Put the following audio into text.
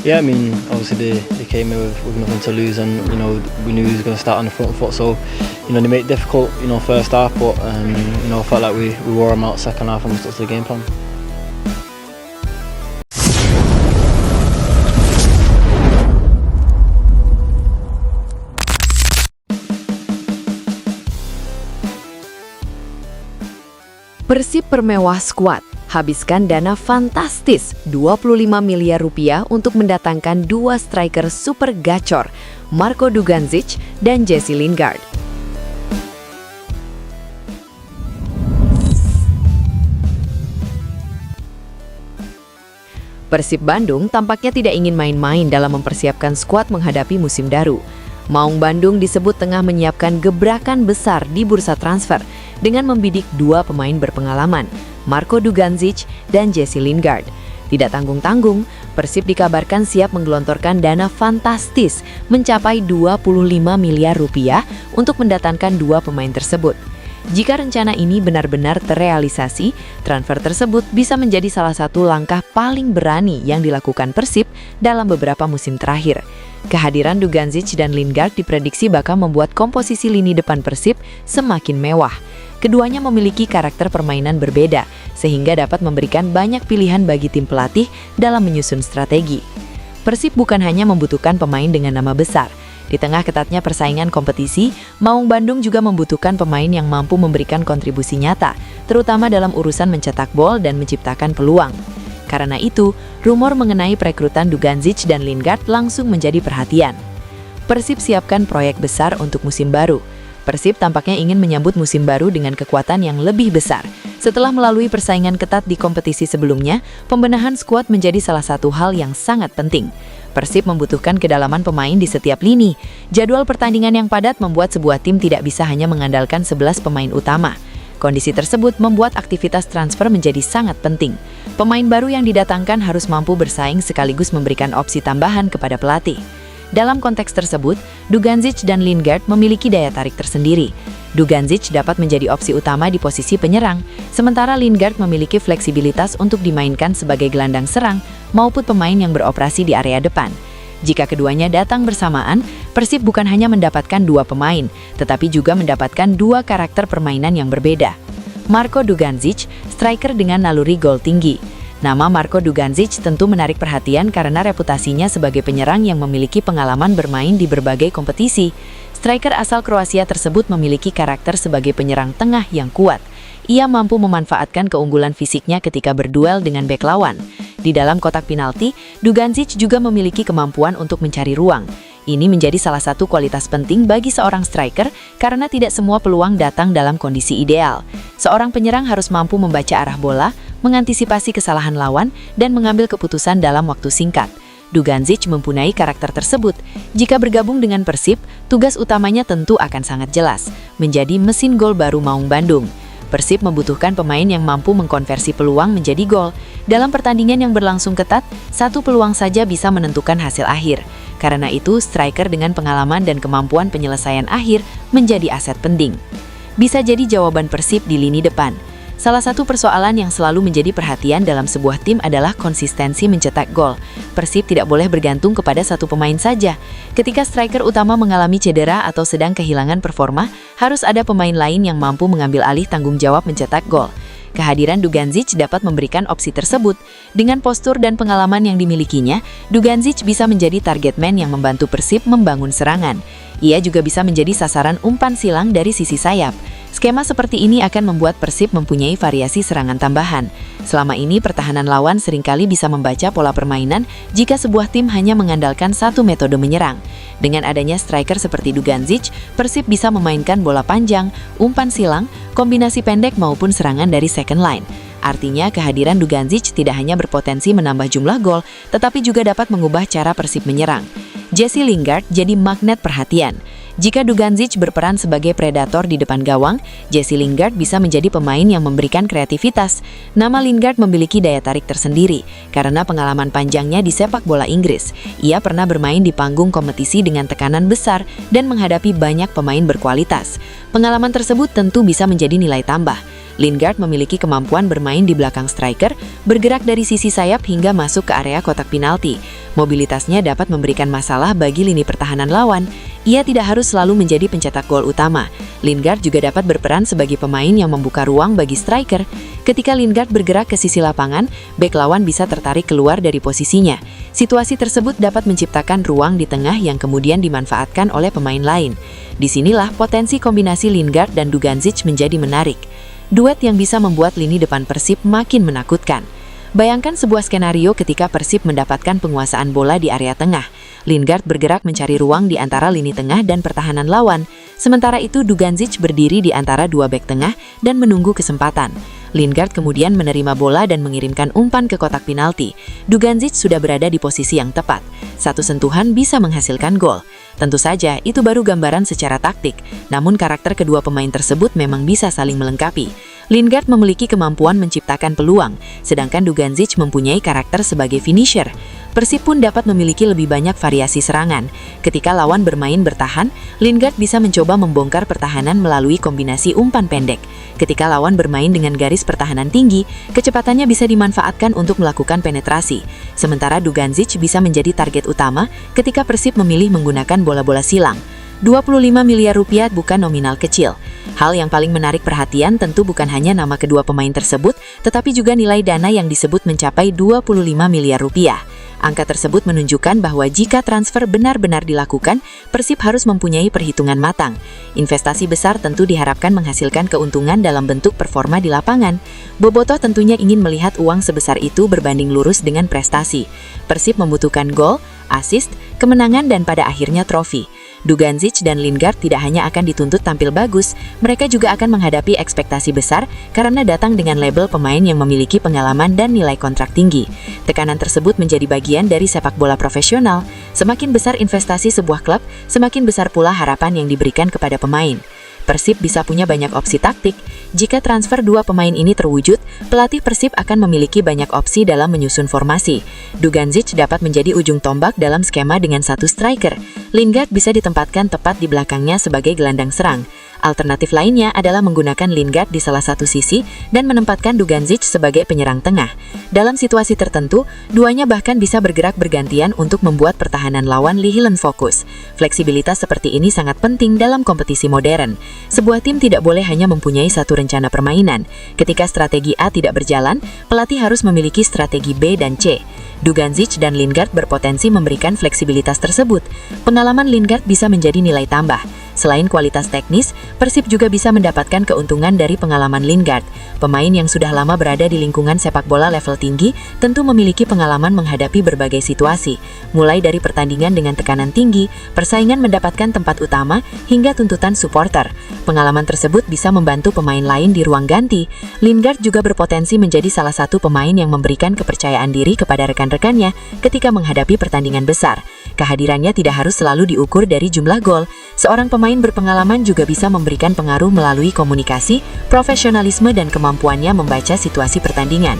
Yeah, I mean, obviously they came here with nothing to lose, and we knew he was going to start on the front foot. So, they made it difficult, first half, but I felt like we wore them out second half and we stuck to the game plan. Persib permewah skuad, habiskan dana fantastis 25 miliar rupiah untuk mendatangkan dua striker super gacor, Marco Dugandzic dan Jesse Lingard. Persib Bandung tampaknya tidak ingin main-main dalam mempersiapkan skuad menghadapi musim baru. Maung Bandung disebut tengah menyiapkan gebrakan besar di bursa transfer dengan membidik dua pemain berpengalaman, Marco Dugandzic dan Jesse Lingard. Tidak tanggung-tanggung, Persib dikabarkan siap menggelontorkan dana fantastis mencapai 25 miliar rupiah untuk mendatangkan dua pemain tersebut. Jika rencana ini benar-benar terrealisasi, transfer tersebut bisa menjadi salah satu langkah paling berani yang dilakukan Persib dalam beberapa musim terakhir. Kehadiran Dugandzic dan Lingard diprediksi bakal membuat komposisi lini depan Persib semakin mewah. Keduanya memiliki karakter permainan berbeda, sehingga dapat memberikan banyak pilihan bagi tim pelatih dalam menyusun strategi. Persib bukan hanya membutuhkan pemain dengan nama besar. Di tengah ketatnya persaingan kompetisi, Maung Bandung juga membutuhkan pemain yang mampu memberikan kontribusi nyata, terutama dalam urusan mencetak gol dan menciptakan peluang. Karena itu, rumor mengenai perekrutan Dugandzic dan Lingard langsung menjadi perhatian. Persib siapkan proyek besar untuk musim baru. Persib tampaknya ingin menyambut musim baru dengan kekuatan yang lebih besar. Setelah melalui persaingan ketat di kompetisi sebelumnya, pembenahan skuad menjadi salah satu hal yang sangat penting. Persib membutuhkan kedalaman pemain di setiap lini. Jadwal pertandingan yang padat membuat sebuah tim tidak bisa hanya mengandalkan 11 pemain utama. Kondisi tersebut membuat aktivitas transfer menjadi sangat penting. Pemain baru yang didatangkan harus mampu bersaing sekaligus memberikan opsi tambahan kepada pelatih. Dalam konteks tersebut, Dugandzic dan Lingard memiliki daya tarik tersendiri. Dugandzic dapat menjadi opsi utama di posisi penyerang, sementara Lingard memiliki fleksibilitas untuk dimainkan sebagai gelandang serang maupun pemain yang beroperasi di area depan. Jika keduanya datang bersamaan, Persib bukan hanya mendapatkan dua pemain, tetapi juga mendapatkan dua karakter permainan yang berbeda. Marco Dugandzic, striker dengan naluri gol tinggi. Nama Marco Dugandzic tentu menarik perhatian karena reputasinya sebagai penyerang yang memiliki pengalaman bermain di berbagai kompetisi. Striker asal Kroasia tersebut memiliki karakter sebagai penyerang tengah yang kuat. Ia mampu memanfaatkan keunggulan fisiknya ketika berduel dengan bek lawan. Di dalam kotak penalti, Dugandzic juga memiliki kemampuan untuk mencari ruang. Ini menjadi salah satu kualitas penting bagi seorang striker karena tidak semua peluang datang dalam kondisi ideal. Seorang penyerang harus mampu membaca arah bola, mengantisipasi kesalahan lawan, dan mengambil keputusan dalam waktu singkat. Dugandzic mempunyai karakter tersebut. Jika bergabung dengan Persib, tugas utamanya tentu akan sangat jelas, menjadi mesin gol baru Maung Bandung. Persib membutuhkan pemain yang mampu mengkonversi peluang menjadi gol. Dalam pertandingan yang berlangsung ketat, satu peluang saja bisa menentukan hasil akhir. Karena itu, striker dengan pengalaman dan kemampuan penyelesaian akhir menjadi aset penting. Bisa jadi jawaban Persib di lini depan. Salah satu persoalan yang selalu menjadi perhatian dalam sebuah tim adalah konsistensi mencetak gol. Persib tidak boleh bergantung kepada satu pemain saja. Ketika striker utama mengalami cedera atau sedang kehilangan performa, harus ada pemain lain yang mampu mengambil alih tanggung jawab mencetak gol. Kehadiran Dugandzic dapat memberikan opsi tersebut. Dengan postur dan pengalaman yang dimilikinya, Dugandzic bisa menjadi target man yang membantu Persib membangun serangan. Ia juga bisa menjadi sasaran umpan silang dari sisi sayap. Skema seperti ini akan membuat Persib mempunyai variasi serangan tambahan. Selama ini, pertahanan lawan seringkali bisa membaca pola permainan jika sebuah tim hanya mengandalkan satu metode menyerang. Dengan adanya striker seperti Dugandzic, Persib bisa memainkan bola panjang, umpan silang, kombinasi pendek maupun serangan dari second line. Artinya, kehadiran Dugandzic tidak hanya berpotensi menambah jumlah gol, tetapi juga dapat mengubah cara Persib menyerang. Jesse Lingard jadi magnet perhatian. Jika Dugandzic berperan sebagai predator di depan gawang, Jesse Lingard bisa menjadi pemain yang memberikan kreativitas. Nama Lingard memiliki daya tarik tersendiri karena pengalaman panjangnya di sepak bola Inggris. Ia pernah bermain di panggung kompetisi dengan tekanan besar dan menghadapi banyak pemain berkualitas. Pengalaman tersebut tentu bisa menjadi nilai tambah. Lingard memiliki kemampuan bermain di belakang striker, bergerak dari sisi sayap hingga masuk ke area kotak penalti. Mobilitasnya dapat memberikan masalah bagi lini pertahanan lawan. Ia tidak harus selalu menjadi pencetak gol utama. Lingard juga dapat berperan sebagai pemain yang membuka ruang bagi striker. Ketika Lingard bergerak ke sisi lapangan, bek lawan bisa tertarik keluar dari posisinya. Situasi tersebut dapat menciptakan ruang di tengah yang kemudian dimanfaatkan oleh pemain lain. Disinilah potensi kombinasi Lingard dan Dugandzic menjadi menarik. Duet yang bisa membuat lini depan Persib makin menakutkan. Bayangkan sebuah skenario ketika Persib mendapatkan penguasaan bola di area tengah. Lingard bergerak mencari ruang di antara lini tengah dan pertahanan lawan. Sementara itu Dugandzic berdiri di antara dua bek tengah dan menunggu kesempatan. Lingard kemudian menerima bola dan mengirimkan umpan ke kotak penalti. Dugandzic sudah berada di posisi yang tepat. Satu sentuhan bisa menghasilkan gol. Tentu saja itu baru gambaran secara taktik, namun karakter kedua pemain tersebut memang bisa saling melengkapi. Lingard memiliki kemampuan menciptakan peluang, sedangkan Dugandzic mempunyai karakter sebagai finisher. Persib pun dapat memiliki lebih banyak variasi serangan. Ketika lawan bermain bertahan, Lingard bisa mencoba membongkar pertahanan melalui kombinasi umpan pendek. Ketika lawan bermain dengan garis pertahanan tinggi, kecepatannya bisa dimanfaatkan untuk melakukan penetrasi. Sementara Dugandzic bisa menjadi target utama ketika Persib memilih menggunakan bola-bola silang. 25 miliar rupiah bukan nominal kecil. Hal yang paling menarik perhatian tentu bukan hanya nama kedua pemain tersebut, tetapi juga nilai dana yang disebut mencapai 25 miliar rupiah. Angka tersebut menunjukkan bahwa jika transfer benar-benar dilakukan, Persib harus mempunyai perhitungan matang. Investasi besar tentu diharapkan menghasilkan keuntungan dalam bentuk performa di lapangan. Bobotoh tentunya ingin melihat uang sebesar itu berbanding lurus dengan prestasi. Persib membutuhkan gol, assist, kemenangan dan pada akhirnya trofi. Dugandzic dan Lingard tidak hanya akan dituntut tampil bagus, mereka juga akan menghadapi ekspektasi besar karena datang dengan label pemain yang memiliki pengalaman dan nilai kontrak tinggi. Tekanan tersebut menjadi bagian dari sepak bola profesional. Semakin besar investasi sebuah klub, semakin besar pula harapan yang diberikan kepada pemain. Persib bisa punya banyak opsi taktik. Jika transfer dua pemain ini terwujud, pelatih Persib akan memiliki banyak opsi dalam menyusun formasi. Dugandzic dapat menjadi ujung tombak dalam skema dengan satu striker. Lingard bisa ditempatkan tepat di belakangnya sebagai gelandang serang. Alternatif lainnya adalah menggunakan Lingard di salah satu sisi dan menempatkan Dugandzic sebagai penyerang tengah. Dalam situasi tertentu, duanya bahkan bisa bergerak bergantian untuk membuat pertahanan lawan kehilangan fokus. Fleksibilitas seperti ini sangat penting dalam kompetisi modern. Sebuah tim tidak boleh hanya mempunyai satu rencana permainan. Ketika strategi A tidak berjalan, pelatih harus memiliki strategi B dan C. Dugandzic dan Lingard berpotensi memberikan fleksibilitas tersebut. Pengalaman Lingard bisa menjadi nilai tambah. Selain kualitas teknis, Persib juga bisa mendapatkan keuntungan dari pengalaman Lingard. Pemain yang sudah lama berada di lingkungan sepak bola level tinggi tentu memiliki pengalaman menghadapi berbagai situasi, mulai dari pertandingan dengan tekanan tinggi, persaingan mendapatkan tempat utama, hingga tuntutan supporter. Pengalaman tersebut bisa membantu pemain lain di ruang ganti. Lingard juga berpotensi menjadi salah satu pemain yang memberikan kepercayaan diri kepada rekan-rekannya ketika menghadapi pertandingan besar. Kehadirannya tidak harus selalu diukur dari jumlah gol. Seorang pemain berpengalaman juga bisa memberikan pengaruh melalui komunikasi, profesionalisme dan kemampuannya membaca situasi pertandingan.